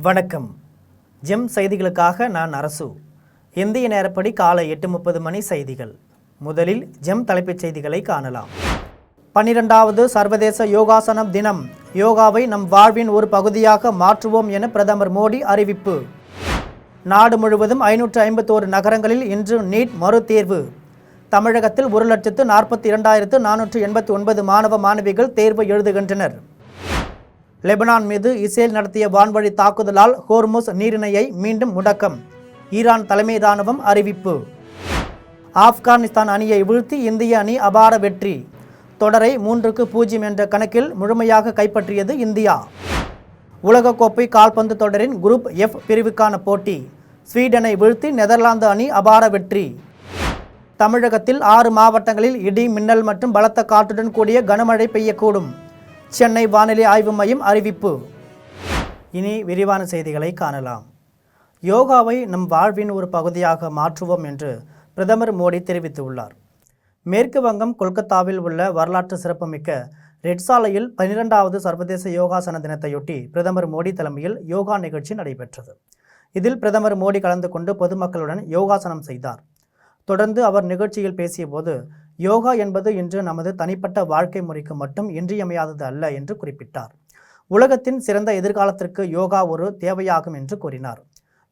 வணக்கம். ஜெம் செய்திகளுக்காக நான் அரசு. இந்திய நேரப்படி காலை 8:30 மணி செய்திகள். முதலில் ஜெம் தலைப்புச் செய்திகளை காணலாம். 12வது சர்வதேச யோகாசனம் தினம். யோகாவை நம் வாழ்வின் ஒரு பகுதியாக மாற்றுவோம் என பிரதமர் மோடி அறிவிப்பு. நாடு முழுவதும் 551 நகரங்களில் இன்று நீட் மறுதேர்வு. தமிழகத்தில் 1,42,489 மாணவ மாணவிகள் தேர்வு எழுதுகின்றனர். லெபனான் மீது இஸ்ரேல் நடத்திய வான்வழி தாக்குதலால் ஹோர்முஸ் நீரிணையை மீண்டும் முடக்கம். ஈரான் தலைமை இராணுவம் அறிவிப்பு. ஆப்கானிஸ்தான் அணியை வீழ்த்தி இந்திய அணி அபார வெற்றி. தொடரை 3-0 என்ற கணக்கில் முழுமையாக கைப்பற்றியது இந்தியா. உலகக்கோப்பை கால்பந்து தொடரின் குரூப் எஃப் பிரிவுக்கான போட்டி. ஸ்வீடனை வீழ்த்தி நெதர்லாந்து அணி அபார வெற்றி. தமிழகத்தில் 6 மாவட்டங்களில் இடி மின்னல் மற்றும் பலத்த காற்றுடன் கூடிய கனமழை பெய்யக்கூடும். சென்னை வானிலை ஆய்வு மையம் அறிவிப்பு. இனி விரிவான செய்திகளை காணலாம். யோகாவை நம் வாழ்வின் ஒரு பகுதியாக மாற்றுவோம் என்று பிரதமர் மோடி தெரிவித்துள்ளார். மேற்கு வங்கம் கொல்கத்தாவில் உள்ள வரலாற்று சிறப்புமிக்க ரெட் சாலையில் 12வது சர்வதேச யோகாசன தினத்தையொட்டி பிரதமர் மோடி தலைமையில் யோகா நிகழ்ச்சி நடைபெற்றது. இதில் பிரதமர் மோடி கலந்து கொண்டு பொதுமக்களுடன் யோகாசனம் செய்தார். தொடர்ந்து அவர் நிகழ்ச்சியில் பேசியபோது, யோகா என்பது இன்று நமது தனிப்பட்ட வாழ்க்கை முறைக்கு மட்டும் இன்றியமையாதது அல்ல என்று குறிப்பிட்டார். உலகத்தின் சிறந்த எதிர்காலத்திற்கு யோகா ஒரு தேவையாகும் என்று கூறினார்.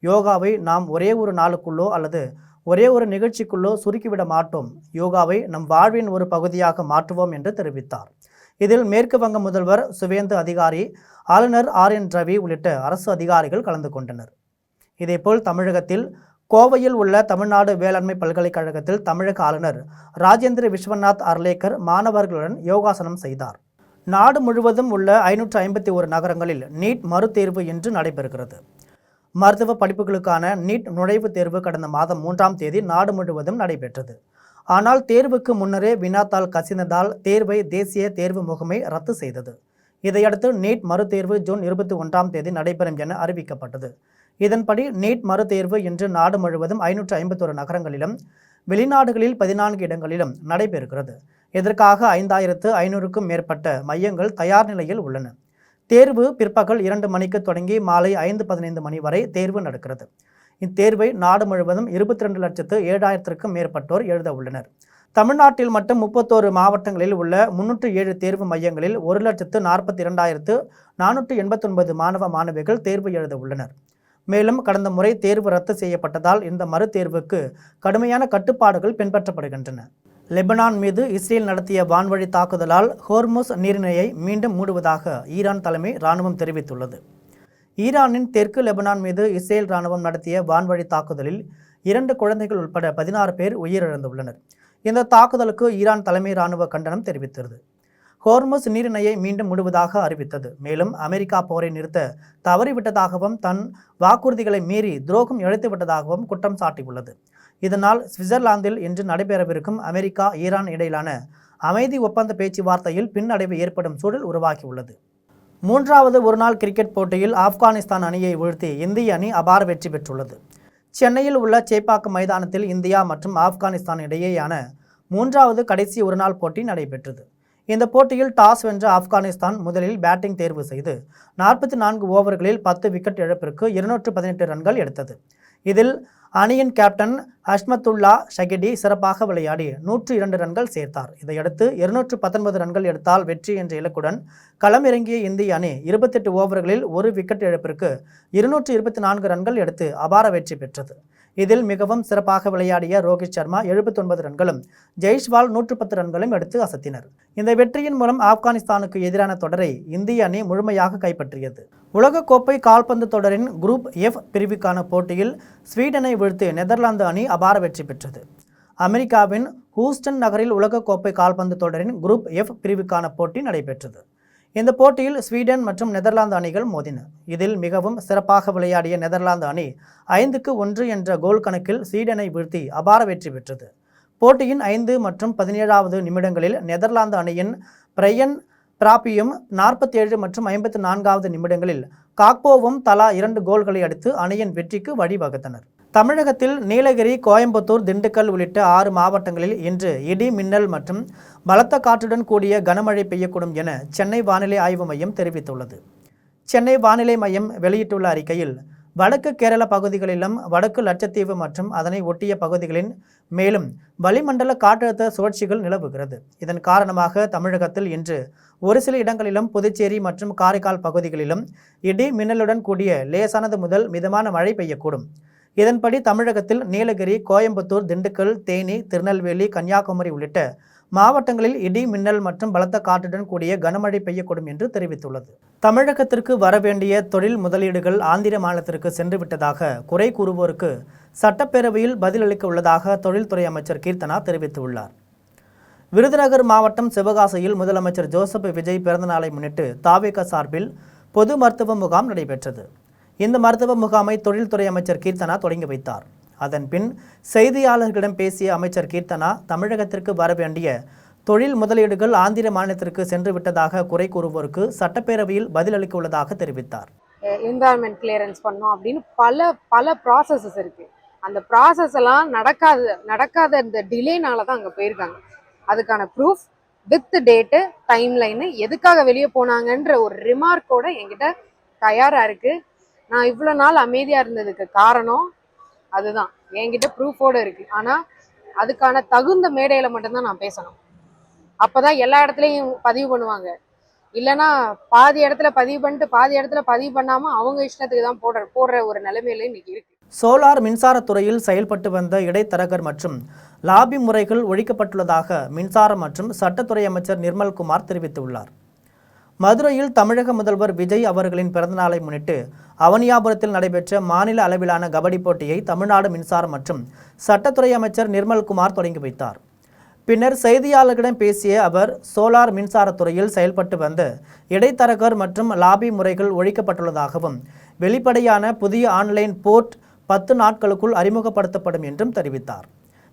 யோகாவை நாம் ஒரே ஒரு நாளுக்குள்ளோ அல்லது ஒரே ஒரு நிகழ்ச்சிக்குள்ளோ சுருக்கிவிட மாட்டோம். யோகாவை நம் வாழ்வின் ஒரு பகுதியாக மாற்றுவோம் என்று தெரிவித்தார். இதில் மேற்கு வங்க முதல்வர் சுவேந்து அதிகாரி, ஆளுநர் RN ரவி உள்ளிட்ட அரசு அதிகாரிகள் கலந்து கொண்டனர். இதேபோல் தமிழகத்தில் கோவையில் உள்ள தமிழ்நாடு வேளாண்மை பல்கலைக்கழகத்தில் தமிழக ஆளுநர் ராஜேந்திர விஸ்வநாத் அர்லேக்கர் மாணவர்களுடன் யோகாசனம் செய்தார். நாடு முழுவதும் உள்ள 551 நகரங்களில் நீட் மறுதேர்வு இன்று நடைபெறுகிறது. மருத்துவ படிப்புகளுக்கான நீட் நுழைவுத் தேர்வு கடந்த மாதம் 3ஆம் தேதி நாடு முழுவதும் நடைபெற்றது. ஆனால் தேர்வுக்கு முன்னரே வினாத்தாள் கசிந்ததால் தேர்வை தேசிய தேர்வு முகமை ரத்து செய்தது. இதையடுத்து நீட் மறுதேர்வு ஜூன் 21ஆம் தேதி நடைபெறும் என அறிவிக்கப்பட்டது. இதன்படி நீட் மறுதேர்வு இன்று நாடு முழுவதும் 551 நகரங்களிலும் வெளிநாடுகளில் 14 இடங்களிலும் நடைபெறுகிறது. இதற்காக 5500க்கும் மேற்பட்ட மையங்கள் தயார் நிலையில் உள்ளன. தேர்வு பிற்பகல் 2 மணிக்கு தொடங்கி மாலை 5:15 மணி வரை தேர்வு நடக்கிறது. இத்தேர்வை நாடு முழுவதும் 22,07,000க்கும் மேற்பட்டோர் எழுத உள்ளனர். தமிழ்நாட்டில் மட்டும் 31 மாவட்டங்களில் உள்ள 307 தேர்வு மையங்களில் 1,42,489 மாணவ மாணவிகள் தேர்வு எழுத உள்ளனர். மேலும் கடந்த முறை தேர்வு ரத்து செய்யப்பட்டதால் இந்த மறுதேர்வுக்கு கடுமையான கட்டுப்பாடுகள் பின்பற்றப்படுகின்றன. லெபனான் மீது இஸ்ரேல் நடத்திய வான்வழி தாக்குதலால் ஹோர்முஸ் நீரிணையை மீண்டும் மூடுவதாக ஈரான் தலைமை இராணுவம் தெரிவித்துள்ளது. ஈரானின் தெற்கு லெபனான் மீது இஸ்ரேல் இராணுவம் நடத்திய வான்வழி தாக்குதலில் 2 குழந்தைகள் உட்பட 16 பேர் உயிரிழந்துள்ளனர். இந்த தாக்குதலுக்கு ஈரான் தலைமை இராணுவ கண்டனம் தெரிவித்தது. ஹோர்முஸ் நீரிணையை மீண்டும் மூடுவதாக அறிவித்தது. மேலும் அமெரிக்கா போரை நிறுத்த தவறிவிட்டதாகவும் தன் வாக்குறுதிகளை மீறி துரோகம் இழைத்துவிட்டதாகவும் குற்றம் சாட்டியுள்ளது. இதனால் சுவிட்சர்லாந்தில் இன்று நடைபெறவிருக்கும் அமெரிக்கா ஈரான் இடையிலான அமைதி ஒப்பந்த பேச்சுவார்த்தையில் பின்னடைவு ஏற்படும் சூழல் உருவாகியுள்ளது. 3வது ஒருநாள் கிரிக்கெட் போட்டியில் ஆப்கானிஸ்தான் அணியை வீழ்த்தி இந்திய அணி அபார வெற்றி பெற்றுள்ளது. சென்னையில் உள்ள சேப்பாக்கம் மைதானத்தில் இந்தியா மற்றும் ஆப்கானிஸ்தான் இடையேயான 3வது கடைசி ஒருநாள் போட்டி நடைபெற்றது. இந்த போட்டியில் டாஸ் வென்ற ஆப்கானிஸ்தான் முதலில் பேட்டிங் தேர்வு செய்து 44 ஓவர்களில் 10 விக்கெட் இழப்பிற்கு 218 ரன்கள் எடுத்தது. இதில் அணியின் கேப்டன் ஹஷ்மத்துல்லா ஷகிடி சிறப்பாக விளையாடி 102 ரன்கள் சேர்த்தார். இதையடுத்து 219 ரன்கள் எடுத்தால் வெற்றி என்ற இலக்குடன் களமிறங்கிய இந்திய அணி 28 ஓவர்களில் 1 விக்கெட் இழப்பிற்கு 224 ரன்கள் எடுத்து அபார வெற்றி பெற்றது. இதில் மிகவும் சிறப்பாக விளையாடிய ரோஹித் சர்மா 79 ரன்களும் ஜெய்ஸ்வால் 110 ரன்களும் எடுத்து அசத்தினர். இந்த வெற்றியின் மூலம் ஆப்கானிஸ்தானுக்கு எதிரான தொடரை இந்திய அணி முழுமையாக கைப்பற்றியது. உலகக்கோப்பை கால்பந்து தொடரின் குரூப் எஃப் பிரிவுக்கான போட்டியில் ஸ்வீடனை வீழ்த்தி நெதர்லாந்து அணி அபார வெற்றி பெற்றது. அமெரிக்காவின் ஹூஸ்டன் நகரில் உலகக்கோப்பை கால்பந்து தொடரின் குரூப் எஃப் பிரிவுக்கான போட்டி நடைபெற்றது. இந்த போட்டியில் ஸ்வீடன் மற்றும் நெதர்லாந்து அணிகள் மோதின. இதில் மிகவும் சிறப்பாக விளையாடிய நெதர்லாந்து அணி 5-1 என்ற கோல் கணக்கில் ஸ்வீடனை வீழ்த்தி அபார வெற்றி பெற்றது. போட்டியின் 5 மற்றும் 17வது நிமிடங்களில் நெதர்லாந்து அணியின் பிரையன் பிராப்பியும் 47 மற்றும் 54வது நிமிடங்களில் காக்போவும் தலா 2 கோல்களை அடித்து அணியின் வெற்றிக்கு வழிவகுத்தனர். தமிழகத்தில் நீலகிரி, கோயம்புத்தூர், திண்டுக்கல் உள்ளிட்ட 6 மாவட்டங்களில் இன்று இடி மின்னல் மற்றும் பலத்த காற்றுடன் கூடிய கனமழை பெய்யக்கூடும் என சென்னை வானிலை ஆய்வு மையம் தெரிவித்துள்ளது. சென்னை வானிலை மையம் வெளியிட்டுள்ள அறிக்கையில் வடக்கு கேரள பகுதிகளிலும் வடக்கு லட்சத்தீவு மற்றும் அதனை ஒட்டிய பகுதிகளின் மேலும் வளிமண்டல காற்றழுத்த சுழற்சிகள் நிலவுகிறது. இதன் காரணமாக தமிழகத்தில் இன்று ஒரு சில இடங்களிலும் புதுச்சேரி மற்றும் காரைக்கால் பகுதிகளிலும் இடி மின்னலுடன் கூடிய லேசானது முதல் மிதமான மழை பெய்யக்கூடும். இதன்படி தமிழகத்தில் நீலகிரி, கோயம்புத்தூர், திண்டுக்கல், தேனி, திருநெல்வேலி, கன்னியாகுமரி உள்ளிட்ட மாவட்டங்களில் இடி மின்னல் மற்றும் பலத்த காற்றுடன் கூடிய கனமழை பெய்யக்கூடும் என்று தெரிவித்துள்ளது. தமிழகத்திற்கு வரவேண்டிய தொழில் முதலீடுகள் ஆந்திர மாநிலத்திற்கு சென்றுவிட்டதாக குறை கூறுவோருக்கு சட்டப்பேரவையில் பதிலளிக்க உள்ளதாக தொழில்துறை அமைச்சர் கீர்த்தனா தெரிவித்துள்ளார். விருதுநகர் மாவட்டம் சிவகாசியில் முதலமைச்சர் ஜோசப் விஜய் பிறந்தநாளை முன்னிட்டு தாவேக சார்பில் பொது மருத்துவ முகாம் நடைபெற்றது. இந்த மருத்துவ முகாமை தொழில்துறை அமைச்சர் கீர்த்தனா தொடங்கி வைத்தார். அதன்பின் செய்தியாளர்களிடம் பேசிய அமைச்சர் கீர்த்தனா தமிழகத்திற்கு வரவேண்டிய தொழில் முதலீடுகள் ஆந்திர மாநிலத்திற்கு சென்று விட்டதாக குறை கூறுவோருக்கு சட்டப்பேரவையில் பதிலளிக்க உள்ளதாக தெரிவித்தார். என்வரான்மெண்ட் கிளியரன்ஸ் பண்ணோம் அப்படின்னு பல ப்ராசஸஸ் இருக்கு. அந்த ப்ராசஸ் எல்லாம் நடக்காத இந்த டிலேனால தான் அங்கே போயிருக்காங்க. அதுக்கான proof with date, time line, எதுக்காக வெளியே போனாங்கன்ற ஒரு ரிமார்க்கோட என்கிட்ட தயாரா இருக்கு. நான் இவ்வளோ நாள் அமைதியா இருந்ததுக்கு காரணம் அதுதான், என்கிட்ட ப்ரூஃபோடு இருக்கு. ஆனா அதுக்கான தகுந்த மேடையில மட்டும்தான் நான் பேசணும். அப்பதான் எல்லா இடத்துலையும் பதிவு பண்ணுவாங்க. இல்லைன்னா பாதி இடத்துல பதிவு பண்ணிட்டு பாதி இடத்துல பதிவு பண்ணாம அவங்க இஷ்டத்துக்கு தான் போடுற ஒரு நிலைமையில இன்னைக்கு இருக்கு. சோலார் மின்சாரத்துறையில் செயல்பட்டு வந்த இடைத்தரகர் மற்றும் லாபி முறைகள் ஒழிக்கப்பட்டுள்ளதாக மின்சார மற்றும் சட்டத்துறை அமைச்சர் நிர்மல்குமார் தெரிவித்துள்ளார். மதுரையில் தமிழக முதல்வர் விஜய் அவர்களின் பிறந்தநாளை முன்னிட்டு அவனியாபுரத்தில் நடைபெற்ற மாநில அளவிலான கபடி போட்டியை தமிழ்நாடு மின்சார மற்றும் சட்டத்துறை அமைச்சர் நிர்மல்குமார் தொடங்கி வைத்தார். பின்னர் செய்தியாளர்களிடம் பேசிய அவர் சோலார் மின்சாரத்துறையில் செயல்பட்டு வந்த இடைத்தரகர் மற்றும் லாபி முறைகள் ஒழிக்கப்பட்டுள்ளதாகவும் வெளிப்படையான புதிய ஆன்லைன் போர்ட் 10 நாட்களுக்குள் அறிமுகப்படுத்தப்படும் என்றும் தெரிவித்தார்.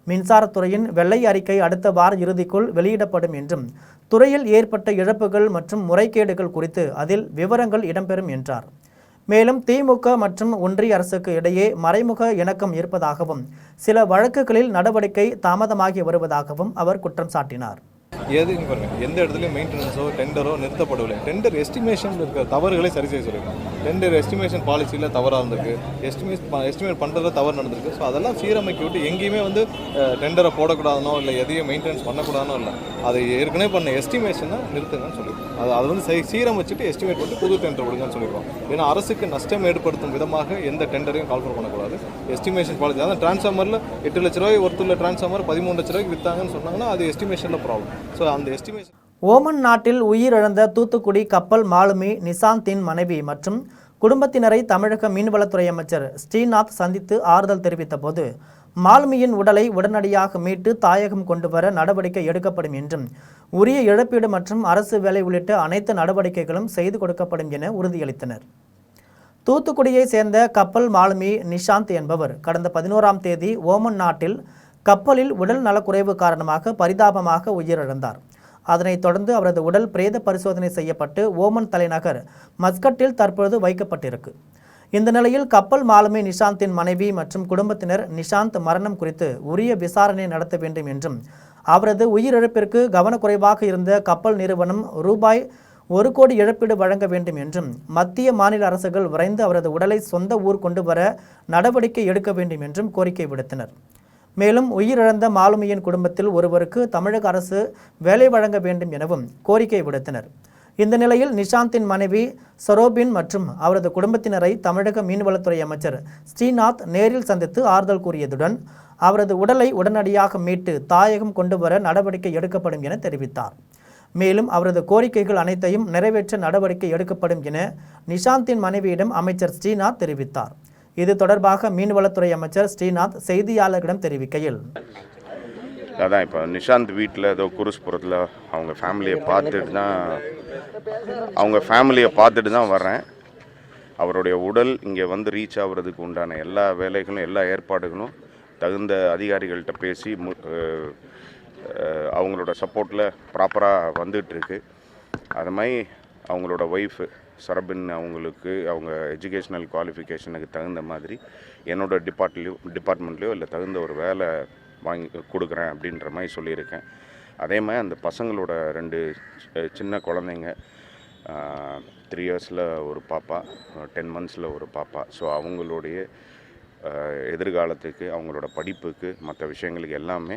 மின்சாரத்துறையின் வெள்ளை அறிக்கை அடுத்த வார இறுதிக்குள் வெளியிடப்படும் என்றும் துறையில் ஏற்பட்ட இழப்புகள் மற்றும் முறைகேடுகள் குறித்து அதில் விவரங்கள் இடம்பெறும் என்றார். மேலும் திமுக மற்றும் ஒன்றிய அரசுக்கு இடையே மறைமுக இணக்கம் இருப்பதாகவும் சில வழக்குகளில் நடவடிக்கை தாமதமாகி வருவதாகவும் அவர் குற்றம் சாட்டினார். எதுன்னு பாருங்க, எந்த இடத்துலையும் மெயின்டெனன்ஸோ டெண்டரோ நிறுத்தப்படவில்லை. டெண்டர் எஸ்டிமேஷன் இருக்கிற தவறுகளை சரி செய்ய சொல்லியிருக்கோம். டெண்டர் எஸ்டிமேஷன் பாலிசியில் தவறாக இருந்திருக்கு, எஸ்டிமேட் பண்ணுறதுல தவறு நடந்திருக்கு. ஸோ அதெல்லாம் சீரமைக்க விட்டு எங்கேயுமே டெண்டரை போடக்கூடாதுனோ இல்லை எதையும் மெயின்டெனன்ஸ் பண்ணக்கூடாதுனோ இல்லை, அதை ஏற்கனவே பண்ண எஸ்டிமேஷனை நிறுத்துங்கன்னு சொல்லியிருக்கோம். அதை சீரமைச்சிட்டு எஸ்டிமேட் பண்ணிட்டு புது டெண்டர் கொடுங்கன்னு சொல்லியிருக்கோம். ஏன்னா அரசுக்கு நஷ்டம் ஏற்படுத்தும் விதமாக எந்த டெண்டரையும் கால்ஃபர் பண்ணக்கூடாது. எஸ்டிமேஷன் பாலிசி, அதான் டிரான்ஸ்ஃபார்மரில் 8 லட்ச ரூபாய் ஒருத்தர் டிரான்ஸ்ஃபார்மர் 13 லட்ச ரூபாய்க்கு விற்றாங்கன்னு சொன்னாங்கன்னா அது எஸ்டிமேஷனில் ப்ராப்ளம். ஓமன் நாட்டில் உயிரிழந்த தூத்துக்குடி கப்பல் மாலுமி நிஷாந்தின் மனைவி மற்றும் குடும்பத்தினரை தமிழக மீன்வளத்துறை அமைச்சர் ஸ்ரீநாத் சந்தித்து ஆறுதல் தெரிவித்த போது மாலுமியின் உடலை உடனடியாக மீட்டு தாயகம் கொண்டு வர நடவடிக்கை எடுக்கப்படும் என்றும் உரிய இழப்பீடு மற்றும் அரசு வேலை உள்ளிட்ட அனைத்து நடவடிக்கைகளும் செய்து கொடுக்கப்படும் என உறுதியளித்தனர். தூத்துக்குடியை சேர்ந்த கப்பல் மாலுமி நிஷாந்த் என்பவர் கடந்த 11ஆம் தேதி ஓமன் நாட்டில் கப்பலில் உடல் நலக்குறைவு காரணமாக பரிதாபமாக உயிரிழந்தார். அதனைத் தொடர்ந்து அவரது உடல் பிரேத பரிசோதனை செய்யப்பட்டு ஓமன் தலைநகர் மஸ்கட்டில் தற்பொழுது வைக்கப்பட்டிருக்கு. இந்த நிலையில் கப்பல் மாலுமி நிஷாந்தின் மனைவி மற்றும் குடும்பத்தினர் நிஷாந்த் மரணம் குறித்து உரிய விசாரணை நடத்த வேண்டும் என்றும் அவரது உயிரிழப்பிற்கு கவனக்குறைவாக இருந்த கப்பல் நிறுவனம் ரூபாய் 1 கோடி இழப்பீடு வழங்க வேண்டும் என்றும் மத்திய மாநில அரசுகள் விரைந்து அவரது உடலை சொந்த ஊர் கொண்டு வர நடவடிக்கை எடுக்க வேண்டும் என்றும் கோரிக்கை விடுத்தனர். மேலும் உயிரிழந்த மாலுமியின் குடும்பத்தில் ஒருவருக்கு தமிழக அரசு வேலை வழங்க வேண்டும் எனவும் கோரிக்கை விடுத்தனர். இந்த நிலையில் நிஷாந்தின் மனைவி சரோபின் மற்றும் அவரது குடும்பத்தினரை தமிழக மீன்வளத்துறை அமைச்சர் ஸ்ரீநாத் நேரில் சந்தித்து ஆறுதல் கூறியதுடன் அவரது உடலை உடனடியாக மீட்டு தாயகம் கொண்டு வர நடவடிக்கை எடுக்கப்படும் என தெரிவித்தார். மேலும் அவரது கோரிக்கைகள் அனைத்தையும் நிறைவேற்ற நடவடிக்கை எடுக்கப்படும் என நிஷாந்தின் மனைவியிடம் அமைச்சர் ஸ்ரீநாத் தெரிவித்தார். இது தொடர்பாக மீன்வளத்துறை அமைச்சர் ஸ்ரீநாத் செய்தியாளர்களிடம் தெரிவிக்கையில், அதான் இப்போ நிஷாந்த் வீட்டில் ஏதோ குருஸ்புரத்தில் அவங்க ஃபேமிலியை பார்த்துட்டு தான் வர்றேன். அவருடைய உடல் இங்கே ரீச் ஆகிறதுக்கு உண்டான எல்லா வேலைகளும் எல்லா ஏற்பாடுகளும் தகுந்த அதிகாரிகள்கிட்ட பேசி அவங்களோட சப்போர்ட்டில் ப்ராப்பராக வந்துகிட்ருக்கு. அது மாதிரி அவங்களோட ஒய்ஃபு சரபின் அவங்களுக்கு அவங்க எஜுகேஷ்னல் குவாலிஃபிகேஷனுக்கு தகுந்த மாதிரி என்னோடய டிபார்ட்மெண்ட்லேயோ இல்லை தகுந்த ஒரு வேலை வாங்கி கொடுக்குறேன் அப்படின்ற மாதிரி சொல்லியிருக்கேன். அதே மாதிரி அந்த பசங்களோட 2 சின்ன குழந்தைங்க 3 இயர்ஸில் ஒரு பாப்பா, 10 மந்த்ஸில் ஒரு பாப்பா. ஸோ அவங்களுடைய எதிர்காலத்துக்கு, அவங்களோட படிப்புக்கு, மற்ற விஷயங்களுக்கு எல்லாமே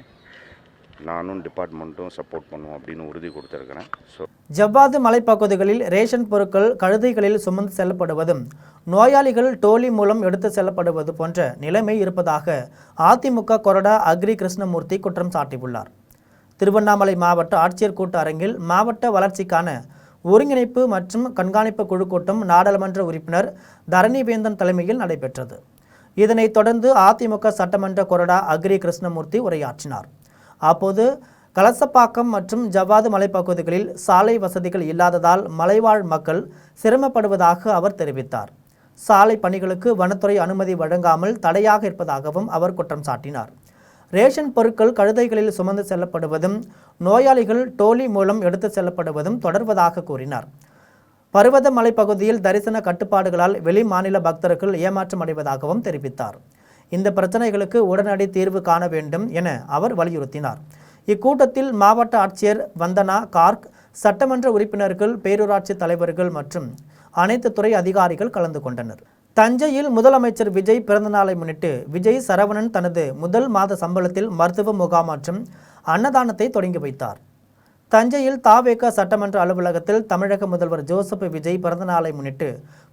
நானும் டிபார்ட்மெண்ட்டும் சப்போர்ட் பண்ணுவோம் அப்படின்னு உறுதி கொடுத்துருக்கிறேன். ஸோ ஜவ்வாது மலைப்பகுதிகளில் ரேஷன் பொருட்கள் கழுதைகளில் சுமந்து செல்லப்படுவதும் நோயாளிகள் டோலி மூலம் எடுத்து செல்லப்படுவது போன்ற நிலைமை இருப்பதாக அதிமுக கொறடா அக்ரி கிருஷ்ணமூர்த்தி குற்றம் சாட்டியுள்ளார். திருவண்ணாமலை மாவட்ட ஆட்சியர் கூட்ட அரங்கில் மாவட்ட வளர்ச்சிக்கான ஒருங்கிணைப்பு மற்றும் கண்காணிப்பு குழு கூட்டம் நாடாளுமன்ற உறுப்பினர் தரணிவேந்தன் தலைமையில் நடைபெற்றது. இதனைத் தொடர்ந்து அதிமுக சட்டமன்ற கொறடா அக்ரி கிருஷ்ணமூர்த்தி உரையாற்றினார். அப்போது கலசப்பாக்கம் மற்றும் ஜவ்வாது மலைப்பகுதிகளில் சாலை வசதிகள் இல்லாததால் மலைவாழ் மக்கள் சிரமப்படுவதாக அவர் தெரிவித்தார். சாலை பணிகளுக்கு வனத்துறை அனுமதி வழங்காமல் தடையாக இருப்பதாகவும் அவர் குற்றம் சாட்டினார். ரேஷன் பொருட்கள் கழுதைகளில் சுமந்து செல்லப்படுவதும் நோயாளிகள் டோலி மூலம் எடுத்து செல்லப்படுவதும் தொடர்வதாக கூறினார். பர்வத மலைப்பகுதியில் தரிசன கட்டுப்பாடுகளால் வெளி மாநில பக்தர்கள் ஏமாற்றம் அடைவதாகவும் தெரிவித்தார். இந்த பிரச்சனைகளுக்கு உடனடி தீர்வு காண வேண்டும் என அவர் வலியுறுத்தினார். இக்கூட்டத்தில் மாவட்ட ஆட்சியர் வந்தனா கார்க், சட்டமன்ற உறுப்பினர்கள், பேரூராட்சி தலைவர்கள் மற்றும் அனைத்து துறை அதிகாரிகள் கலந்து கொண்டனர். தஞ்சையில் முதலமைச்சர் விஜய் பிறந்தநாளை முன்னிட்டு விஜய் சரவணன் தனது முதல் மாத சம்பளத்தில் மருத்துவ முகாம் மற்றும் அன்னதானத்தை தொடங்கி வைத்தார். தஞ்சையில் தாவேக சட்டமன்ற அலுவலகத்தில் தமிழக முதல்வர் ஜோசப் விஜய் பிறந்தநாளை முன்னிட்டு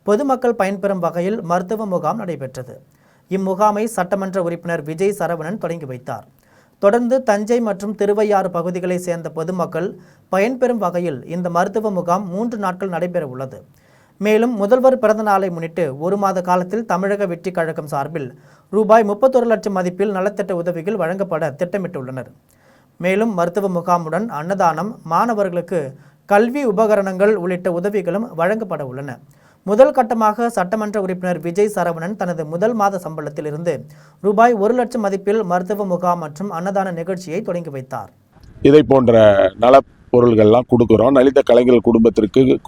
பொதுமக்கள் பயன்பெறும் வகையில் மருத்துவ முகாம் நடைபெற்றது. இம்முகாமை சட்டமன்ற உறுப்பினர் விஜய் சரவணன் தொடங்கி வைத்தார். தொடர்ந்து தஞ்சை மற்றும் திருவையாறு பகுதிகளைச் சேர்ந்த பொதுமக்கள் பயன்பெறும் வகையில் இந்த மருத்துவ முகாம் 3 நாட்கள் நடைபெற உள்ளது. மேலும் முதல்வர் பிறந்த நாளை முன்னிட்டு 1 மாத காலத்தில் தமிழக வெற்றி கழகம் சார்பில் ரூபாய் 31 லட்சம் மதிப்பில் நலத்திட்ட உதவிகள் வழங்கப்பட திட்டமிட்டுள்ளனர். மேலும் மருத்துவ முகாமுடன் அன்னதானம், மாணவர்களுக்கு கல்வி உபகரணங்கள் உள்ளிட்ட உதவிகளும் வழங்கப்பட உள்ளன. முதல் கட்டமாக சட்டமன்ற உறுப்பினர் விஜய் சரவணன் தனது முதல் மாத சம்பளத்தில் இருந்து ரூபாய் 1 லட்சம் மதிப்பில் மருத்துவ முகாம் மற்றும் அன்னதான நிகழ்ச்சியை தொடங்கி வைத்தார். இதை போன்ற நல பொருள்கள்லாம் கொடுக்குறோம். நலிந்த கலைஞர்கள்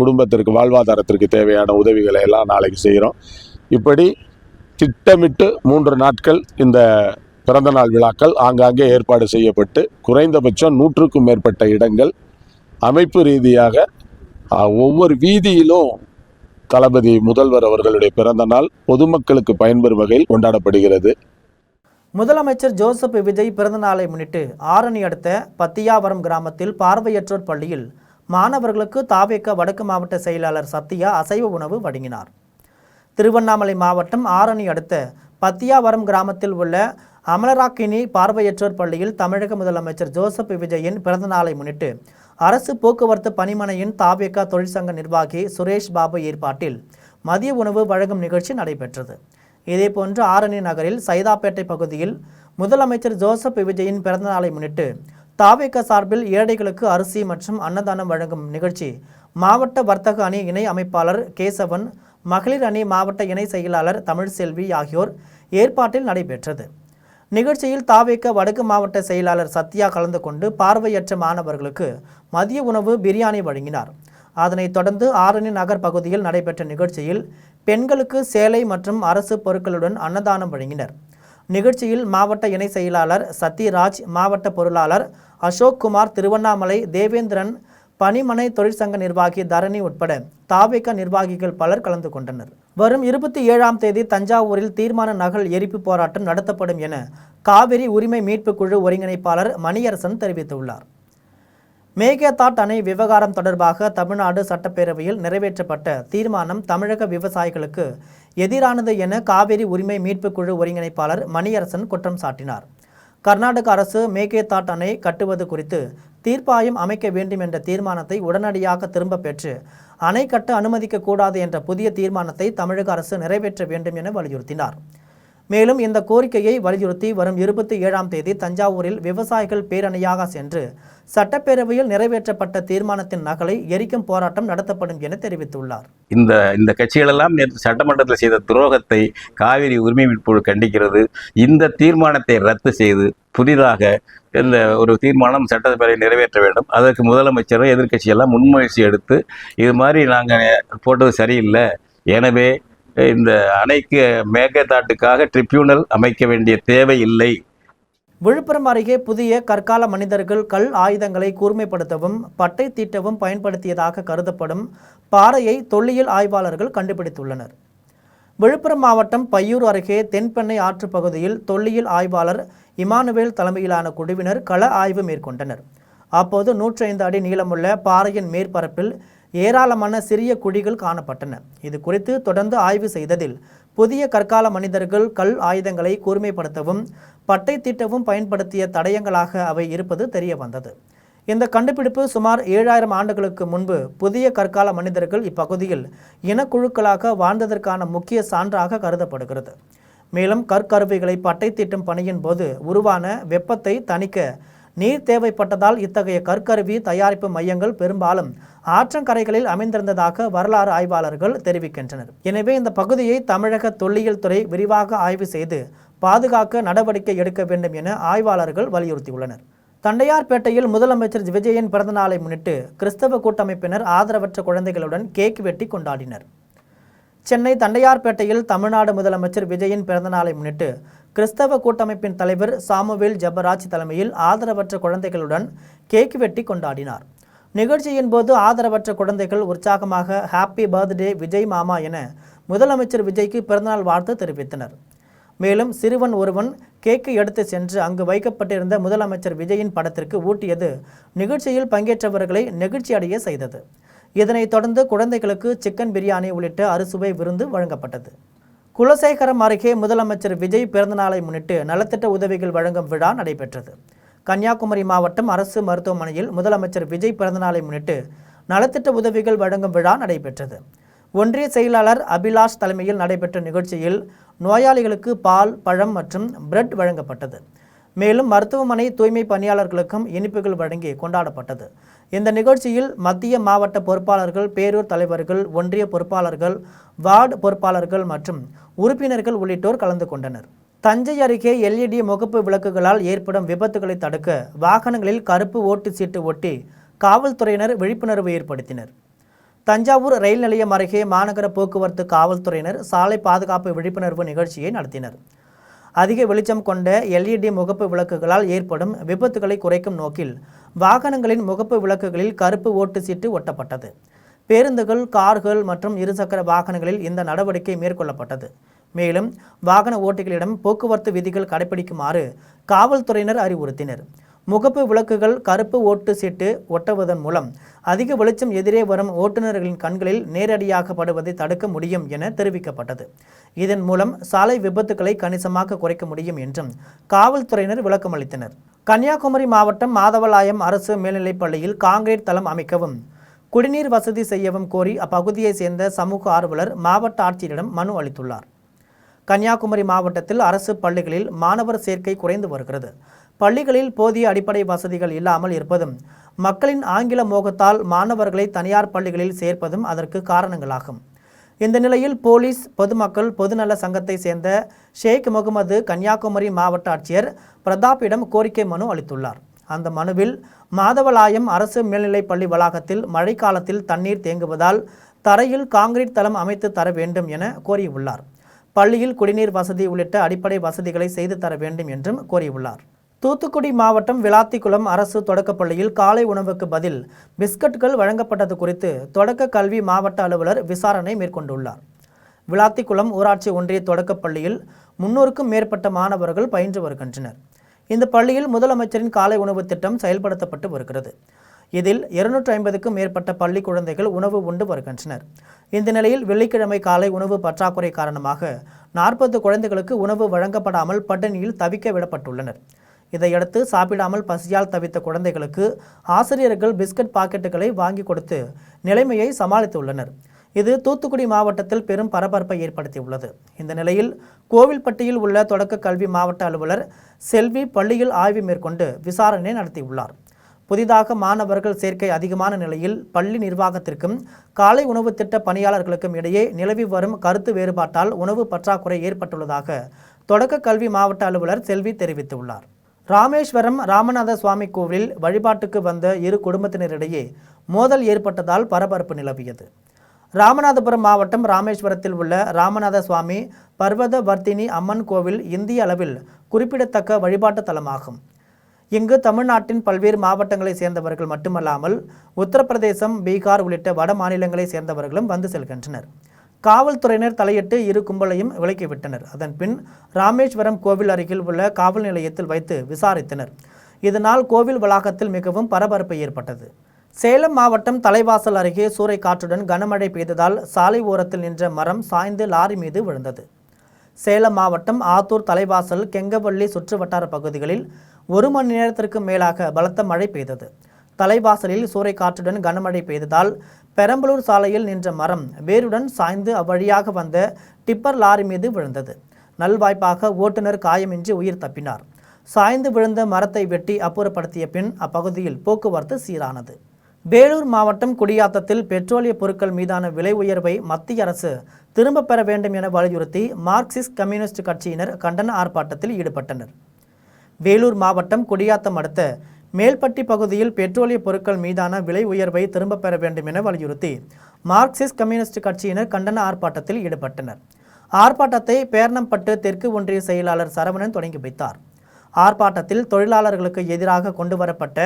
குடும்பத்திற்கு வாழ்வாதாரத்திற்கு தேவையான உதவிகளை எல்லாம் நாளைக்கு செய்கிறோம். இப்படி திட்டமிட்டு 3 நாட்கள் இந்த பிறந்தநாள் விழாக்கள் ஆங்காங்கே ஏற்பாடு செய்யப்பட்டு குறைந்தபட்சம் 100க்கும் மேற்பட்ட இடங்கள் அமைப்பு ரீதியாக ஒவ்வொரு வீதியிலும் தளபதி முதல்வர் அவர்களுடைய பிறந்த நாள் பொதுமக்களுக்கு பயன்பெறும் வகையில் கொண்டாடப்படுகிறது. முதலமைச்சர் ஜோசப் விஜய் பிறந்த நாளை முன்னிட்டு ஆரணி அடுத்த பத்தியாவரம் கிராமத்தில் பார்வையற்றோர் பள்ளியில் மாணவர்களுக்கு தாவேக வடக்கு மாவட்ட செயலாளர் சத்யா அசைவ உணவு வழங்கினார். திருவண்ணாமலை மாவட்டம் ஆரணி அடுத்த பத்தியாவரம் கிராமத்தில் உள்ள அமலராக்கினி பார்வையற்றோர் பள்ளியில் தமிழக முதலமைச்சர் ஜோசப் விஜயின் பிறந்த நாளை முன்னிட்டு அரசு போக்குவரத்து பணிமனையின் தாவேக தொழிற்சங்க நிர்வாகி சுரேஷ் பாபு ஏற்பாட்டில் மதிய உணவு வழங்கும் நிகழ்ச்சி நடைபெற்றது. இதேபோன்று ஆரணி நகரில் சைதாப்பேட்டை பகுதியில் முதலமைச்சர் ஜோசப் விஜயின் பிறந்த நாளை முன்னிட்டு தாவேக சார்பில் ஏழைகளுக்கு அரிசி மற்றும் அன்னதானம் வழங்கும் நிகழ்ச்சி மாவட்ட வர்த்தக அணி இணை அமைப்பாளர் கேசவன், மகளிர் அணி மாவட்ட இணை செயலாளர் தமிழ்செல்வி ஆகியோர் ஏற்பாட்டில் நடைபெற்றது. நிகழ்ச்சியில் தாவேக வடக்கு மாவட்ட செயலாளர் சத்யா கலந்து கொண்டு பார்வையற்ற மாணவர்களுக்கு மதிய உணவு பிரியாணி வழங்கினார். அதனைத் தொடர்ந்து ஆரணி நகர் பகுதியில் நடைபெற்ற நிகழ்ச்சியில் பெண்களுக்கு சேலை மற்றும் அரசு பொருட்களுடன் அன்னதானம் வழங்கினர். நிகழ்ச்சியில் மாவட்ட இணை செயலாளர் சத்யராஜ், மாவட்ட பொருளாளர் அசோக் குமார், திருவண்ணாமலை தேவேந்திரன், பணிமனை தொழிற்சங்க நிர்வாகி தரணி உட்பட தாவேக நிர்வாகிகள் பலர் கலந்து கொண்டனர். வரும் 27ஆம் தேதி தஞ்சாவூரில் தீர்மான நகல் எரிப்பு போராட்டம் நடத்தப்படும் என காவிரி உரிமை மீட்பு குழு ஒருங்கிணைப்பாளர் மணியரசன் தெரிவித்துள்ளார். மேகதாட் அணை விவகாரம் தொடர்பாக தமிழ்நாடு சட்டப்பேரவையில் நிறைவேற்றப்பட்ட தீர்மானம் தமிழக விவசாயிகளுக்கு எதிரானது என காவிரி உரிமை மீட்பு குழு ஒருங்கிணைப்பாளர் மணியரசன் குற்றம் சாட்டினார். கர்நாடக அரசு மேகதாட் அணை கட்டுவது குறித்து தீர்ப்பாயம் அமைக்க வேண்டும் என்ற தீர்மானத்தை உடனடியாக திரும்ப பெற்று அணை கட்ட அனுமதிக்க கூடாது என்ற புதிய தீர்மானத்தை தமிழக அரசு நிறைவேற்ற வேண்டும் என வலியுறுத்தினார். மேலும் இந்த கோரிக்கையை வலியுறுத்தி வரும் 27ஆம் தேதி தஞ்சாவூரில் விவசாயிகள் பேரணியாக சென்று சட்டப்பேரவையில் நிறைவேற்றப்பட்ட தீர்மானத்தின் நகலை எரிக்கும் போராட்டம் நடத்தப்படும் என தெரிவித்துள்ளார். இந்த கட்சிகளெல்லாம் நேற்று சட்டமன்றத்தில் செய்த துரோகத்தை காவிரி உரிமை மீட்பு கண்டிக்கிறது. இந்த தீர்மானத்தை ரத்து செய்து புதிதாக இந்த ஒரு தீர்மானம் சட்டப்பேரவை நிறைவேற்ற வேண்டும். அதற்கு முதலமைச்சரும் எதிர்க்கட்சியெல்லாம் முன்முயற்சி எடுத்து இது மாதிரி நாங்கள் போட்டது சரியில்லை, எனவே இந்த அணைக்கு மேகதாட்டுக்காக ட்ரிபியூனல் அமைக்க வேண்டிய தேவை இல்லை. விழுப்புரம் அருகே புதிய கற்கால மனிதர்கள் கல் ஆயுதங்களை கூர்மைப்படுத்தவும் பட்டை தீட்டவும் பயன்படுத்தியதாக கருதப்படும் பாறையை தொல்லியல் ஆய்வாளர்கள் கண்டுபிடித்துள்ளனர். விழுப்புரம் மாவட்டம் பையூர் அருகே தென்பெண்ணை ஆற்று பகுதியில் தொல்லியல் ஆய்வாளர் இமானுவேல் தலைமையிலான குழுவினர் கள ஆய்வு மேற்கொண்டனர். அப்போது 105 அடி நீளமுள்ள பாறையின் மேற்பரப்பில் ஏராளமான சிறிய குழிகள் காணப்பட்டன. இது குறித்து தொடர்ந்து ஆய்வு செய்ததில் புதிய கற்கால மனிதர்கள் கல் ஆயுதங்களை கூர்மைப்படுத்தவும் பட்டை தீட்டவும் பயன்படுத்திய தடயங்களாக அவை இருப்பது தெரிய வந்தது. இந்த கண்டுபிடிப்பு சுமார் 7000 ஆண்டுகளுக்கு முன்பு புதிய கற்கால மனிதர்கள் இப்பகுதியில் இனக்குழுக்களாக வாழ்ந்ததற்கான முக்கிய சான்றாக கருதப்படுகிறது. மேலும் கற்கருவிகளை பட்டை தீட்டும் பணியின் போது உருவான வெப்பத்தை தணிக்க நீர் தேவைப்பட்டதால் இத்தகைய கற்கருவி தயாரிப்பு மையங்கள் பெரும்பாலும் ஆற்றங்கரைகளில் அமைந்திருந்ததாக வரலாறு ஆய்வாளர்கள் தெரிவிக்கின்றனர். எனவே இந்த பகுதியை தமிழக தொல்லியல் துறை விரிவாக ஆய்வு செய்து பாதுகாக்க நடவடிக்கை எடுக்க வேண்டும் என ஆய்வாளர்கள் வலியுறுத்தியுள்ளனர். தண்டையார்பேட்டையில் முதலமைச்சர் விஜயின் பிறந்தநாளை முன்னிட்டு கிறிஸ்தவ கூட்டமைப்பினர் ஆதரவற்ற குழந்தைகளுடன் கேக் வெட்டி கொண்டாடினர். சென்னை தண்டையார்பேட்டையில் தமிழ்நாடு முதலமைச்சர் விஜயின் பிறந்தநாளை முன்னிட்டு கிறிஸ்தவ கூட்டமைப்பின் தலைவர் சாமுவேல் ஜெபராஜ் தலைமையில் ஆதரவற்ற குழந்தைகளுடன் கேக் வெட்டி கொண்டாடினார். நிகழ்ச்சியின் போது ஆதரவற்ற குழந்தைகள் உற்சாகமாக ஹாப்பி பர்த்டே விஜய் மாமா என முதலமைச்சர் விஜய்க்கு பிறந்தநாள் வாழ்த்து தெரிவித்தனர். மேலும் சிறுவன் ஒருவன் கேக்கை எடுத்து சென்று அங்கு வைக்கப்பட்டிருந்த முதலமைச்சர் விஜயின் படத்திற்கு ஊட்டியது நிகழ்ச்சியில் பங்கேற்றவர்களை நெகிழ்ச்சி அடைய செய்தது. இதனைத் தொடர்ந்து குழந்தைகளுக்கு சிக்கன் பிரியாணி உள்ளிட்ட அறுசுவை விருந்து வழங்கப்பட்டது. குலசேகரம் அருகே முதலமைச்சர் விஜய் பிறந்தநாளை முன்னிட்டு நலத்திட்ட உதவிகள் வழங்கும் விழா நடைபெற்றது. கன்னியாகுமரி மாவட்டம் அரசு மருத்துவமனையில் முதலமைச்சர் விஜய் பிறந்தநாளை முன்னிட்டு நலத்திட்ட உதவிகள் வழங்கும் விழா நடைபெற்றது. ஒன்றிய செயலாளர் அபிலாஷ் தலைமையில் நடைபெற்ற நிகழ்ச்சியில் நோயாளிகளுக்கு பால், பழம் மற்றும் பிரெட் வழங்கப்பட்டது. மேலும் மருத்துவமனை தூய்மை பணியாளர்களுக்கும் இனிப்புகள் வழங்கி கொண்டாடப்பட்டது. இந்த நிகழ்ச்சியில் மத்திய மாவட்ட பொறுப்பாளர்கள், பேரூர் தலைவர்கள், ஒன்றிய பொறுப்பாளர்கள், வார்டு பொறுப்பாளர்கள் மற்றும் உறுப்பினர்கள் உள்ளிட்டோர் கலந்து கொண்டனர். தஞ்சை அருகே LED முகப்பு விளக்குகளால் ஏற்படும் விபத்துகளை தடுக்க வாகனங்களில் கருப்பு ஓட்டு சீட்டு ஒட்டி காவல்துறையினர் விழிப்புணர்வு ஏற்படுத்தினர். தஞ்சாவூர் ரயில் நிலையம் அருகே மாநகர போக்குவரத்து காவல்துறையினர் சாலை பாதுகாப்பு விழிப்புணர்வு நிகழ்ச்சியை நடத்தினர். அதிக வெளிச்சம் கொண்ட LED முகப்பு விளக்குகளால் ஏற்படும் விபத்துகளை குறைக்கும் நோக்கில் வாகனங்களின் முகப்பு விளக்குகளில் கருப்பு ஓட்டு சீட்டு ஒட்டப்பட்டது. பேருந்துகள், கார்கள் மற்றும் இருசக்கர வாகனங்களில் இந்த நடவடிக்கை மேற்கொள்ளப்பட்டது. மேலும் வாகன ஓட்டிகளிடம் போக்குவரத்து விதிகள் கடைபிடிக்குமாறு காவல்துறையினர் அறிவுறுத்தினர். முகப்பு விளக்குகள் கருப்பு ஓட்டு சீட்டு ஒட்டுவதன் மூலம் அதிக வெளிச்சம் எதிரே வரும் ஓட்டுநர்களின் கண்களில் நேரடியாக படுவதை தடுக்க முடியும் என தெரிவிக்கப்பட்டது. இதன் மூலம் சாலை விபத்துக்களை கணிசமாக குறைக்க முடியும் என்றும் காவல்துறையினர் விளக்கமளித்தனர். கன்னியாகுமரி மாவட்டம் மாதவலாயம் அரசு மேல்நிலைப் பள்ளியில் காங்கிரீட் தளம் அமைக்கவும் குடிநீர் வசதி செய்யவும் கோரி அப்பகுதியை சேர்ந்த சமூக ஆர்வலர் மாவட்ட ஆட்சியரிடம் மனு அளித்துள்ளார். கன்னியாகுமரி மாவட்டத்தில் அரசு பள்ளிகளில் மாணவர் சேர்க்கை குறைந்து வருகிறது. பள்ளிகளில் போதிய அடிப்படை வசதிகள் இல்லாமல் இருப்பதும் மக்களின் ஆங்கில மோகத்தால் மாணவர்களை தனியார் பள்ளிகளில் சேர்ப்பதும் அதற்கு காரணங்களாகும். இந்த நிலையில் போலீஸ், பொதுமக்கள் பொதுநல சங்கத்தை சேர்ந்த ஷேக் முகமது கன்னியாகுமரி மாவட்ட ஆட்சியர் பிரதாப்பிடம் கோரிக்கை மனு அளித்துள்ளார். அந்த மனுவில் மாதவலாயம் அரசு மேல்நிலைப் பள்ளி வளாகத்தில் மழைக்காலத்தில் தண்ணீர் தேங்குவதால் தரையில் காங்கிரீட் தளம் அமைத்து தர வேண்டும் என கோரியுள்ளார். பள்ளியில் குடிநீர் வசதி உள்ளிட்ட அடிப்படை வசதிகளை செய்து தர வேண்டும் என்றும் கோரியுள்ளார். தூத்துக்குடி மாவட்டம் விளாத்திக்குளம் அரசு தொடக்கப்பள்ளியில் காலை உணவுக்கு பதில் பிஸ்கட்கள் வழங்கப்பட்டது குறித்து தொடக்க கல்வி மாவட்ட அலுவலர் விசாரணை மேற்கொண்டுள்ளார். விளாத்திக்குளம் ஊராட்சி ஒன்றிய தொடக்கப்பள்ளியில் 300க்கும் மேற்பட்ட மாணவர்கள் பயின்று வருகின்றனர். இந்த பள்ளியில் முதலமைச்சரின் காலை உணவு திட்டம் செயல்படுத்தப்பட்டு வருகிறது. இதில் 250க்கும் மேற்பட்ட பள்ளி குழந்தைகள் உணவு உண்டு வருகின்றனர். இந்த நிலையில் வெள்ளிக்கிழமை காலை உணவு பற்றாக்குறை காரணமாக 40 குழந்தைகளுக்கு உணவு வழங்கப்படாமல் பட்டினியில் தவிக்க விடப்பட்டுள்ளனர். இதையடுத்து சாப்பிடாமல் பசியால் தவித்த குழந்தைகளுக்கு ஆசிரியர்கள் பிஸ்கட் பாக்கெட்டுகளை வாங்கி கொடுத்து நிலைமையை சமாளித்துள்ளனர். இது தூத்துக்குடி மாவட்டத்தில் பெரும் பரபரப்பை ஏற்படுத்தியுள்ளது. இந்த நிலையில் கோவில்பட்டியில் உள்ள தொடக்க கல்வி மாவட்ட அலுவலர் செல்வி பள்ளியில் ஆய்வு மேற்கொண்டு விசாரணை நடத்தியுள்ளார். புதிதாக மாணவர்கள் சேர்க்கை அதிகமான நிலையில் பள்ளி நிர்வாகத்திற்கும் காலை உணவு திட்ட பணியாளர்களுக்கும் இடையே நிலவி வரும் கருத்து வேறுபாட்டால் உணவு பற்றாக்குறை ஏற்பட்டுள்ளதாக தொடக்க கல்வி மாவட்ட அலுவலர் செல்வி தெரிவித்துள்ளார். ராமேஸ்வரம் ராமநாத சுவாமி கோவிலில் வழிபாட்டுக்கு வந்த இரு குடும்பத்தினரிடையே மோதல் ஏற்பட்டதால் பரபரப்பு நிலவியது. ராமநாதபுரம் மாவட்டம் ராமேஸ்வரத்தில் உள்ள ராமநாத சுவாமி பர்வத வர்த்தினி அம்மன் கோவில் இந்திய அளவில் குறிப்பிடத்தக்க வழிபாட்டு தலமாகும். இங்கு தமிழ்நாட்டின் பல்வேறு மாவட்டங்களைச் சேர்ந்தவர்கள் மட்டுமல்லாமல் உத்தரப்பிரதேசம், பீகார் உள்ளிட்ட வட மாநிலங்களைச் சேர்ந்தவர்களும் வந்து செல்கின்றனர். காவல்துறையினர் தலையிட்டு இரு கும்பலையும் விலக்கிவிட்டனர். அதன் பின் ராமேஸ்வரம் கோவில் அருகில் உள்ள காவல் நிலையத்தில் வைத்து விசாரித்தனர். இதனால் கோவில் வளாகத்தில் மிகவும் பரபரப்பு ஏற்பட்டது. சேலம் மாவட்டம் தலைவாசல் அருகே சூறைக்காற்றுடன் கனமழை பெய்ததால் சாலை ஓரத்தில் நின்ற மரம் சாய்ந்து லாரி மீது விழுந்தது. சேலம் மாவட்டம் ஆத்தூர், தலைவாசல், கெங்கவள்ளி சுற்றுவட்டார பகுதிகளில் 1 மணி நேரத்திற்கு மேலாக பலத்த மழை பெய்தது. தலைவாசலில் சூறைக்காற்றுடன் கனமழை பெய்ததால் பெரம்பலூர் சாலையில் நின்ற மரம் வேருடன் சாய்ந்து அவ்வழியாக வந்த டிப்பர் லாரி மீது விழுந்தது. நல்வாய்ப்பாக ஓட்டுநர் காயமின்றி உயிர் தப்பினார். சாய்ந்து விழுந்த மரத்தை வெட்டி அப்புறப்படுத்திய பின் அப்பகுதியில் போக்குவரத்து சீரானது. வேலூர் மாவட்டம் குடியாத்தத்தில் பெட்ரோலிய பொருட்கள் மீதான விலை உயர்வை மத்திய அரசு திரும்பப் பெற வேண்டும் என வலியுறுத்தி மார்க்சிஸ்ட் கம்யூனிஸ்ட் கட்சியினர் கண்டன ஆர்ப்பாட்டத்தில் ஈடுபட்டனர். வேலூர் மாவட்டம் குடியாத்தம் அடுத்த மேல்பட்டி பகுதியில் பெட்ரோலிய பொருட்கள் மீதான விலை உயர்வை திரும்பப் பெற வேண்டும் என வலியுறுத்தி மார்க்சிஸ்ட் கம்யூனிஸ்ட் கட்சியினர் கண்டன ஆர்ப்பாட்டத்தில் ஈடுபட்டனர். ஆர்ப்பாட்டத்தை பேரணம்பட்டு தெற்கு ஒன்றிய செயலாளர் சரவணன் தொடங்கி வைத்தார். ஆர்ப்பாட்டத்தில் தொழிலாளர்களுக்கு எதிராக கொண்டுவரப்பட்ட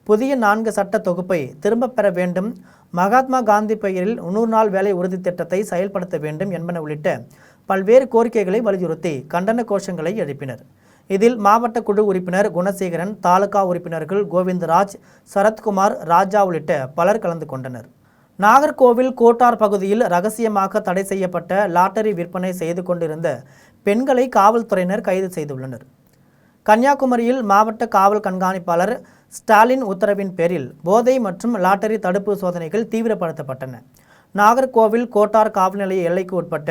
புதிய 4 சட்ட தொகுப்பை திரும்பப் பெற வேண்டும், மகாத்மா காந்தி பெயரில் 100 நாள் வேலை உறுதி திட்டத்தை செயல்படுத்த வேண்டும் என்பன உள்ளிட்ட பல்வேறு கோரிக்கைகளை வலியுறுத்தி கண்டன கோஷங்களை எழுப்பினர். இதில் மாவட்ட குழு உறுப்பினர் குணசேகரன், தாலுகா உறுப்பினர்கள் கோவிந்தராஜ், சரத்குமார், ராஜா உள்ளிட்ட பலர் கலந்து கொண்டனர். நாகர்கோவில் கோட்டார் பகுதியில் ரகசியமாக தடை செய்யப்பட்ட லாட்டரி விற்பனை செய்து கொண்டிருந்த பெண்களை காவல்துறையினர் கைது செய்துள்ளனர். கன்னியாகுமரியில் மாவட்ட காவல் கண்காணிப்பாளர் ஸ்டாலின் உத்தரவின் பேரில் போதை மற்றும் லாட்டரி தடுப்பு சோதனைகள் தீவிரப்படுத்தப்பட்டன. நாகர்கோவில் கோட்டார் காவல் நிலைய எல்லைக்கு உட்பட்ட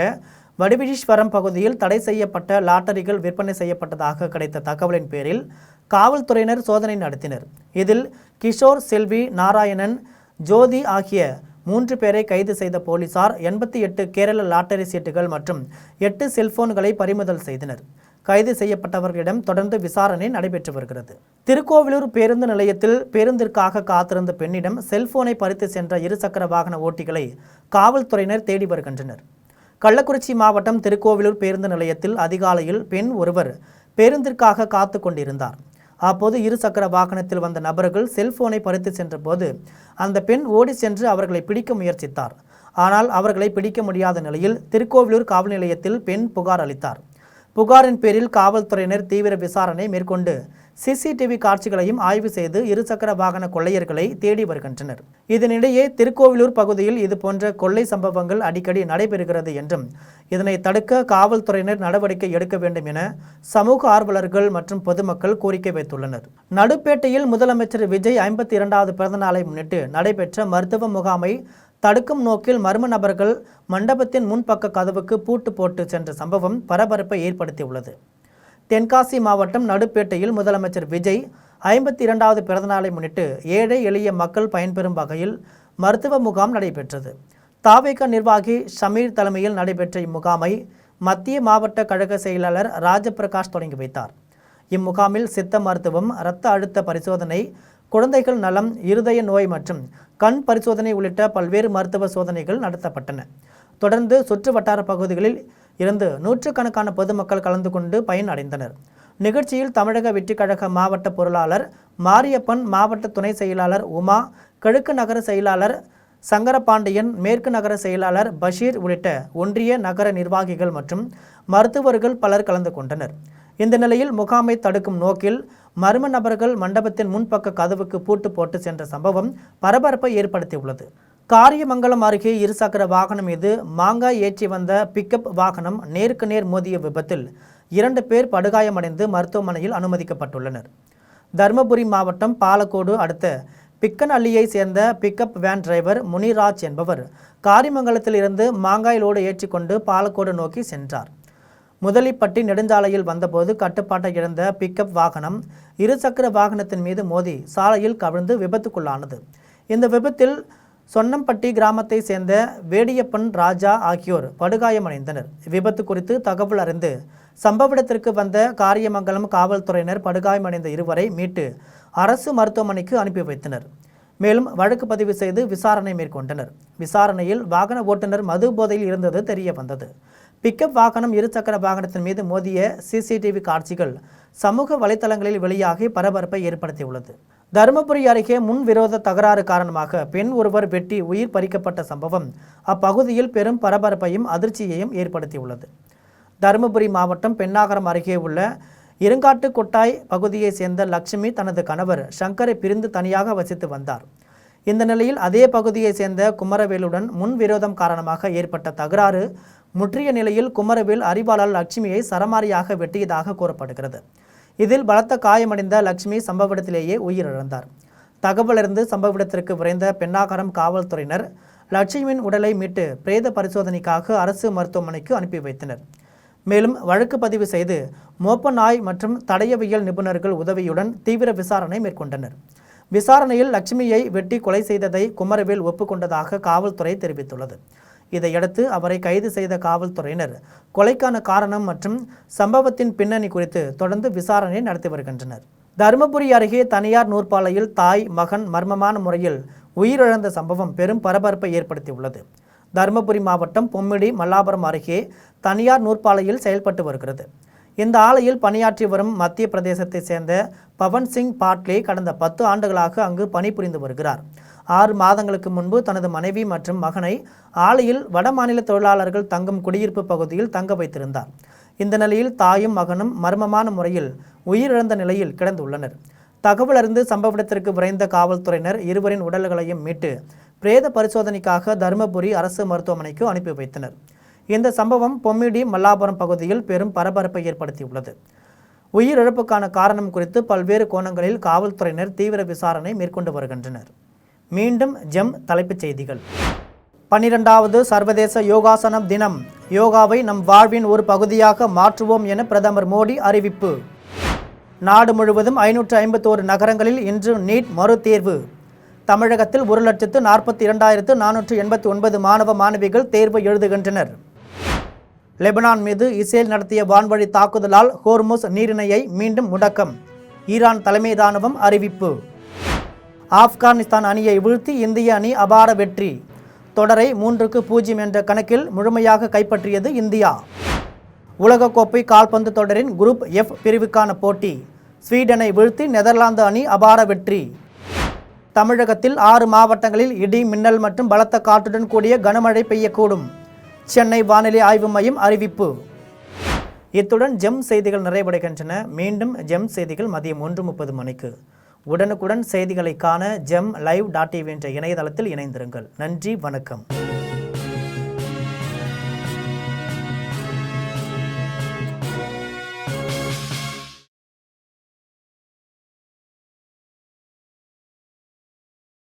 வடிவீஸ்வரம் பகுதியில் தடை செய்யப்பட்ட லாட்டரிகள் விற்பனை செய்யப்பட்டதாக கிடைத்த தகவலின் பேரில் காவல்துறையினர் சோதனை நடத்தினர். இதில் கிஷோர், செல்வி, நாராயணன், ஜோதி ஆகிய 3 பேரை கைது செய்த போலீசார் 88 கேரள லாட்டரி சீட்டுகள் மற்றும் 8 செல்போன்களை பறிமுதல் செய்தனர். கைது செய்யப்பட்டவர்களிடம் தொடர்ந்து விசாரணை நடைபெற்று வருகிறது. திருக்கோவிலூர் பேருந்து நிலையத்தில் பேருந்திற்காக காத்திருந்த பெண்ணிடம் செல்போனை பறித்து சென்ற 2 சக்கர வாகன ஓட்டிகளை காவல்துறையினர் தேடி வருகின்றனர். கள்ளக்குறிச்சி மாவட்டம் திருக்கோவிலூர் பேருந்து நிலையத்தில் அதிகாலையில் பெண் ஒருவர் பேருந்திற்காக காத்து கொண்டிருந்தார். அப்போது 2 சக்கர வாகனத்தில் வந்த நபர்கள் செல்போனை பறித்து சென்ற போது அந்த பெண் ஓடி சென்று அவர்களை பிடிக்க முயற்சித்தார். ஆனால் அவர்களை பிடிக்க முடியாத நிலையில் திருக்கோவிலூர் காவல் நிலையத்தில் பெண் புகார் அளித்தார். புகாரின் பேரில் காவல்துறையினர் தீவிர விசாரணை மேற்கொண்டு சிசிடிவி காட்சிகளையும் ஆய்வு செய்து 2 சக்கர வாகன கொள்ளையர்களை தேடி வருகின்றனர். இதனிடையே திருக்கோவிலூர் பகுதியில் இதுபோன்ற கொள்ளை சம்பவங்கள் அடிக்கடி நடைபெறுகிறது என்றும் இதனை தடுக்க காவல்துறையினர் நடவடிக்கை எடுக்க வேண்டும் என சமூக ஆர்வலர்கள் மற்றும் பொதுமக்கள் கோரிக்கை வைத்துள்ளனர். நடுப்பேட்டையில் முதலமைச்சர் விஜய் 52வது பிறந்த நாளை முன்னிட்டு நடைபெற்ற மருத்துவ முகாமை தடுக்கும் நோக்கில் மர்ம நபர்கள் மண்டபத்தின் முன்பக்க கதவுக்கு பூட்டு போட்டு சென்ற சம்பவம் பரபரப்பை ஏற்படுத்தியுள்ளது. தென்காசி மாவட்டம் நடுப்பேட்டையில் முதலமைச்சர் விஜய் 52வது பிறந்தநாளை முன்னிட்டு ஏழை எளிய மக்கள் பயன்பெறும் வகையில் மருத்துவ முகாம் நடைபெற்றது. தாவேக நிர்வாகி ஷமீர் தலைமையில் நடைபெற்ற இம்முகாமை மத்திய மாவட்ட கழக செயலாளர் ராஜபிரகாஷ் தொடங்கி வைத்தார். இம்முகாமில் சித்த மருத்துவம், இரத்த அழுத்த பரிசோதனை, குழந்தைகள் நலம், இருதய நோய் மற்றும் கண் பரிசோதனை உள்ளிட்ட பல்வேறு மருத்துவ சோதனைகள் நடத்தப்பட்டன. தொடர்ந்து சுற்று வட்டார பகுதிகளில் இருந்து 100கணக்கான பொதுமக்கள் கலந்து கொண்டு பயன் அடைந்தனர். நிகழ்ச்சியில் தமிழக வெற்றிக் கழக மாவட்ட பொருளாளர் மாரியப்பன், மாவட்ட துணை செயலாளர் உமா, கிழக்கு நகர செயலாளர் சங்கரபாண்டியன், மேற்கு நகர செயலாளர் பஷீர் உள்ளிட்ட ஒன்றிய நகர நிர்வாகிகள் மற்றும் மருத்துவர்கள் பலர் கலந்து கொண்டனர். இந்த நிலையில் முகாமை தடுக்கும் நோக்கில் மர்ம நபர்கள் மண்டபத்தின் முன்பக்க கதவுக்கு பூட்டு போட்டு சென்ற சம்பவம் பரபரப்பை ஏற்படுத்தியுள்ளது. காரியமங்கலம் அருகே 2 சக்கர வாகனம் மீது மாங்காய் ஏற்றி வந்த பிக்கப் வாகனம் நேருக்கு நேர் மோதிய விபத்தில் 2 பேர் படுகாயமடைந்து மருத்துவமனையில் அனுமதிக்கப்பட்டுள்ளனர். தருமபுரி மாவட்டம் பாலக்கோடு அடுத்த பிக்கனஅள்ளியை சேர்ந்த பிக்கப் வேன் டிரைவர் முனிராஜ் என்பவர் காரியமங்கலத்தில் இருந்து மாங்காய் லோடு ஏற்றிக்கொண்டு பாலக்கோடு நோக்கி சென்றார். முதலிப்பட்டி நெடுஞ்சாலையில் வந்தபோது கட்டுப்பாட்டை இழந்த பிக்கப் வாகனம் 2 சக்கர வாகனத்தின் மீது மோதி சாலையில் கவிழ்ந்து விபத்துக்குள்ளானது. இந்த விபத்தில் சொன்னம்பட்டி கிராமத்தை சேர்ந்த வேடியப்பன், ராஜா ஆகியோர் படுகாயமடைந்தனர். விபத்து குறித்து தகவல் அறிந்து சம்பவ இடத்திற்கு வந்த காரியமங்கலம் காவல்துறையினர் படுகாயமடைந்த 2 வரை மீட்டு அரசு மருத்துவமனைக்கு அனுப்பி வைத்தனர். மேலும் வழக்கு பதிவு செய்து விசாரணை மேற்கொண்டனர். விசாரணையில் வாகன ஓட்டுநர் மது போதையில் இருந்தது தெரிய வந்தது. பிக்கப் வாகனம் இருசக்கர வாகனத்தின் மீது மோதிய சிசிடிவி காட்சிகள் சமூக வலைதளங்களில் வெளியாகி பரபரப்பை ஏற்படுத்தியுள்ளது. தருமபுரி அருகே முன்விரோத தகராறு காரணமாக பெண் ஒருவர் வெட்டி உயிர் பறிக்கப்பட்ட சம்பவம் அப்பகுதியில் பெரும் பரபரப்பையும் அதிர்ச்சியையும் ஏற்படுத்தியுள்ளது. தருமபுரி மாவட்டம் பெண்ணாகரம் அருகே உள்ள இருங்காட்டு கொட்டாய் பகுதியைச் சேர்ந்த லட்சுமி தனது கணவர் சங்கரை பிரிந்து தனியாக வசித்து வந்தார். இந்த நிலையில் அதே பகுதியைச் சேர்ந்த குமரவேலுடன் முன்விரோதம் காரணமாக ஏற்பட்ட தகராறு முற்றிய நிலையில் குமரவேல் அறிவாளால் லட்சுமியை சரமாரியாக வெட்டியதாக கூறப்படுகிறது. இதில் பலத்த காயமடைந்த லட்சுமி சம்பவ இடத்திலேயே உயிரிழந்தார். தகவலறிந்து சம்பவ இடத்திற்கு விரைந்த பெண்ணாகரம் காவல்துறையினர் லட்சுமியின் உடலை மீட்டு பிரேத பரிசோதனைக்காக அரசு மருத்துவமனைக்கு அனுப்பி வைத்தனர். மேலும் வழக்கு பதிவு செய்து மோப்ப நாய் மற்றும் தடயவியல் நிபுணர்கள் உதவியுடன் தீவிர விசாரணை மேற்கொண்டனர். விசாரணையில் லட்சுமியை வெட்டி கொலை செய்ததை குமரவேல் ஒப்புக்கொண்டதாக காவல்துறை தெரிவித்துள்ளது. இதையடுத்து அவரை கைது செய்த காவல்துறையினர் கொலைக்கான காரணம் மற்றும் சம்பவத்தின் பின்னணி குறித்து தொடர்ந்து விசாரணை நடத்தி வருகின்றனர். தருமபுரி அருகே தனியார் நூற்பாலையில் தாய் மகன் மர்மமான முறையில் உயிரிழந்த சம்பவம் பெரும் பரபரப்பை ஏற்படுத்தியுள்ளது. தருமபுரி மாவட்டம் பொம்மிடி மல்லாபுரம் அருகே தனியார் நூற்பாலையில் செயல்பட்டு வருகிறது. இந்த ஆலையில் பணியாற்றி வரும் மத்திய பிரதேசத்தை சேர்ந்த பவன் சிங் பாட்லே கடந்த 10 ஆண்டுகளாக அங்கு பணிபுரிந்து வருகிறார். 6 மாதங்களுக்கு முன்பு தனது மனைவி மற்றும் மகனை ஆலையில் வடமாநில தொழிலாளர்கள் தங்கும் குடியிருப்பு பகுதியில் தங்க வைத்திருந்தார். இந்த நிலையில் தாயும் மகனும் மர்மமான முறையில் உயிரிழந்த நிலையில் கிடந்துள்ளனர். தகவல் அறிந்து சம்பவ இடத்திற்கு விரைந்த காவல்துறையினர் இருவரின் உடல்களையும் மீட்டு பிரேத பரிசோதனைக்காக தருமபுரி அரசு மருத்துவமனைக்கு அனுப்பி வைத்தனர். இந்த சம்பவம் பொம்மிடி மல்லாபுரம் பகுதியில் பெரும் பரபரப்பை ஏற்படுத்தியுள்ளது. உயிரிழப்புக்கான காரணம் குறித்து பல்வேறு கோணங்களில் காவல்துறையினர் தீவிர விசாரணை மேற்கொண்டு வருகின்றனர். மீண்டும் ஜெம் தலைப்புச் செய்திகள். 12வது சர்வதேச யோகாசனம் தினம். யோகாவை நம் வாழ்வின் ஒரு பகுதியாக மாற்றுவோம் என பிரதமர் மோடி அறிவிப்பு. நாடு முழுவதும் 551 நகரங்களில் இன்று நீட் மறுதேர்வு. தமிழகத்தில் 1,42,489 மாணவ மாணவிகள் தேர்வு எழுதுகின்றனர். லெபனான் மீது இஸ்ரேல் நடத்திய வான்வழி தாக்குதலால் ஹோர்முஸ் நீரிணையை மீண்டும் முடக்கம். ஈரான் தலைமை இராணுவம் அறிவிப்பு. ஆப்கானிஸ்தான் அணியை வீழ்த்தி இந்திய அணி அபார வெற்றி. தொடரை 3-0 என்ற கணக்கில் முழுமையாக கைப்பற்றியது இந்தியா. உலகக்கோப்பை கால்பந்து தொடரின் குரூப் F பிரிவுக்கான போட்டி. ஸ்வீடனை வீழ்த்தி நெதர்லாந்து அணி அபார வெற்றி. தமிழகத்தில் 6 மாவட்டங்களில் இடி மின்னல் மற்றும் பலத்த காற்றுடன் கூடிய கனமழை பெய்யக்கூடும். சென்னை வானிலை ஆய்வு மையம் அறிவிப்பு. இத்துடன் ஜெம் செய்திகள் நிறைவடைகின்றன. மீண்டும் ஜெம் செய்திகள் மதியம் 1:30 மணிக்கு. உடனுக்குடன் செய்திகளை காண GemLive.tv என்ற இணையதளத்தில் இணைந்திருங்கள். நன்றி, வணக்கம்.